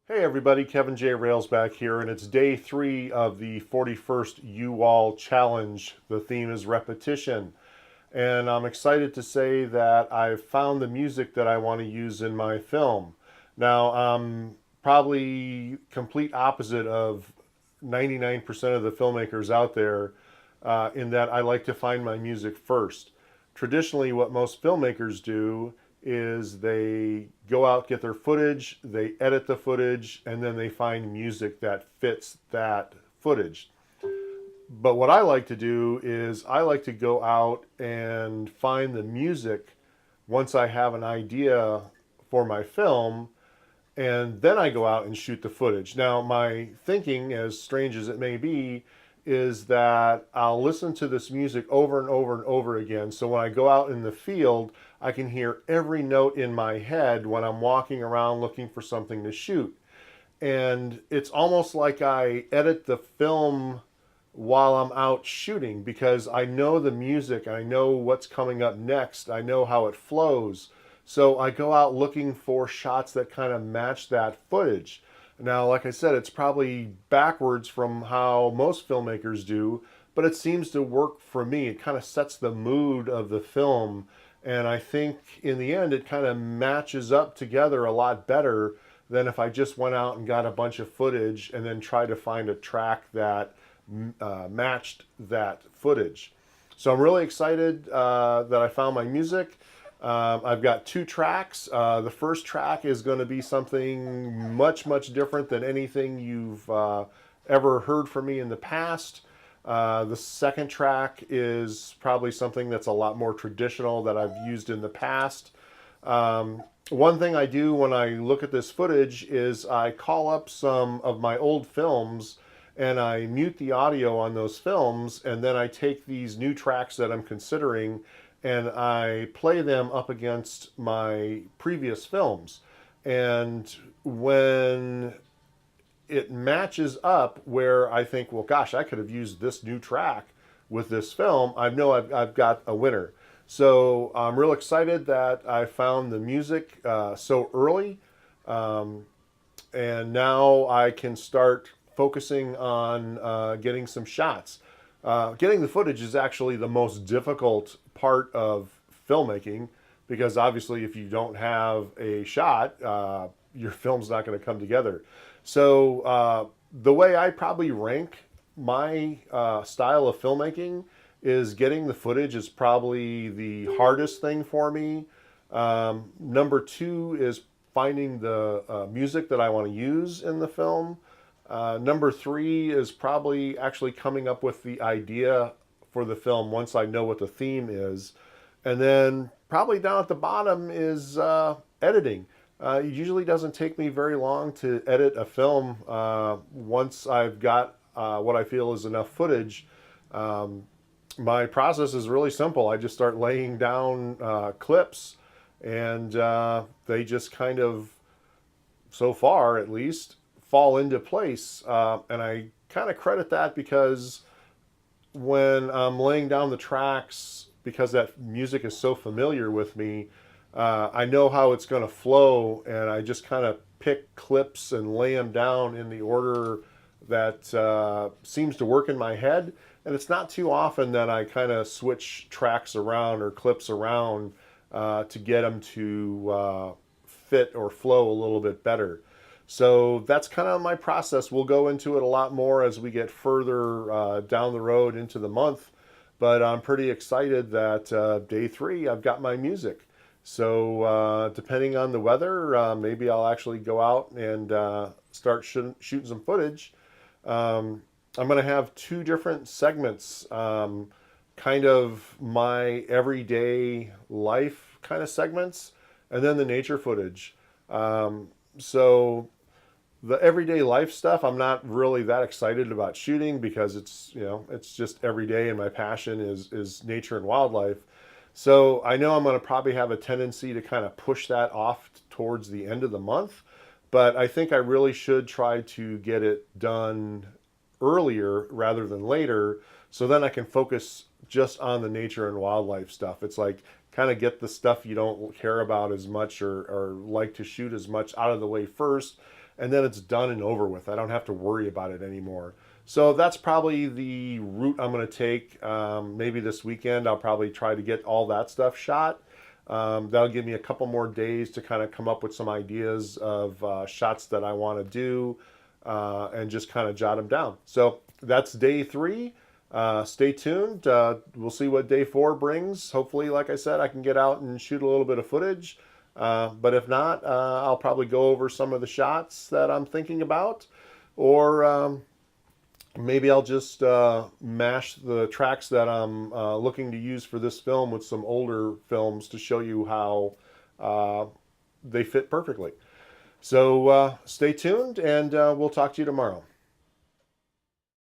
Hey everybody, Kevin J. Rails back here, and it's day 3 of the 41st UWOL Challenge. The theme is repetition, and I'm excited to say that I've found the music that I want to use in my film. Now, I'm probably complete opposite of 99% of the filmmakers out there in that I like to find my music first. Traditionally, what most filmmakers do is they go out, get their footage, they edit the footage, and then they find music that fits that footage. But what I like to do is I like to go out and find the music once I have an idea for my film, and then I go out and shoot the footage. Now, my thinking, as strange as it may be, is that I'll listen to this music over and over and over again. So when I go out in the field, I can hear every note in my head when I'm walking around looking for something to shoot. And it's almost like I edit the film while I'm out shooting because I know the music, I know what's coming up next, I know how it flows. So I go out looking for shots that kind of match that footage. Now, like I said, it's probably backwards from how most filmmakers do, but it seems to work for me. It kind of sets the mood of the film, and I think in the end it kind of matches up together a lot better than if I just went out and got a bunch of footage and then tried to find a track that matched that footage. So I'm really excited that I found my music. I've got 2 tracks. The first track is going to be something much, much different than anything you've ever heard from me in the past. The second track is probably something that's a lot more traditional that I've used in the past. One thing I do when I look at this footage is I call up some of my old films and I mute the audio on those films, and then I take these new tracks that I'm considering and I play them up against my previous films. And when it matches up where I think, well, gosh, I could have used this new track with this film, I know I've got a winner. So I'm real excited that I found the music so early. And now I can start focusing on getting some shots. Getting the footage is actually the most difficult part of filmmaking because obviously if you don't have a shot, your film's not going to come together. So the way I probably rank my style of filmmaking is getting the footage is probably the hardest thing for me. Number 2 is finding the music that I want to use in the film. Number 3 is probably actually coming up with the idea for the film once I know what the theme is. And then probably down at the bottom is editing. It usually doesn't take me very long to edit a film once I've got what I feel is enough footage. My process is really simple. I just start laying down clips, and they just kind of, so far at least, fall into place. And I kind of credit that because when I'm laying down the tracks, because that music is so familiar with me, I know how it's going to flow, and I just kind of pick clips and lay them down in the order that seems to work in my head. And it's not too often that I kind of switch tracks around or clips around to get them to fit or flow a little bit better. So that's kind of my process. We'll go into it a lot more as we get further down the road into the month. But I'm pretty excited that day 3, I've got my music. So depending on the weather, maybe I'll actually go out and start shooting some footage. I'm going to have 2 different segments, kind of my everyday life kind of segments, and then the nature footage. So the everyday life stuff, I'm not really that excited about shooting because it's just every day, and my passion is nature and wildlife. So I know I'm going to probably have a tendency to kind of push that off towards the end of the month, but I think I really should try to get it done earlier rather than later, so then I can focus just on the nature and wildlife stuff. It's like kind of get the stuff you don't care about as much or like to shoot as much out of the way first, and then it's done and over with. I don't have to worry about it anymore. So that's probably the route I'm going to take. Maybe this weekend I'll probably try to get all that stuff shot. That'll give me a couple more days to kind of come up with some ideas of shots that I want to do, and just kind of jot them down. So that's day 3. Stay tuned. We'll see what day 4 brings. Hopefully, like I said, I can get out and shoot a little bit of footage. But if not, I'll probably go over some of the shots that I'm thinking about, or maybe I'll just mash the tracks that I'm looking to use for this film with some older films to show you how they fit perfectly. So stay tuned, and we'll talk to you tomorrow.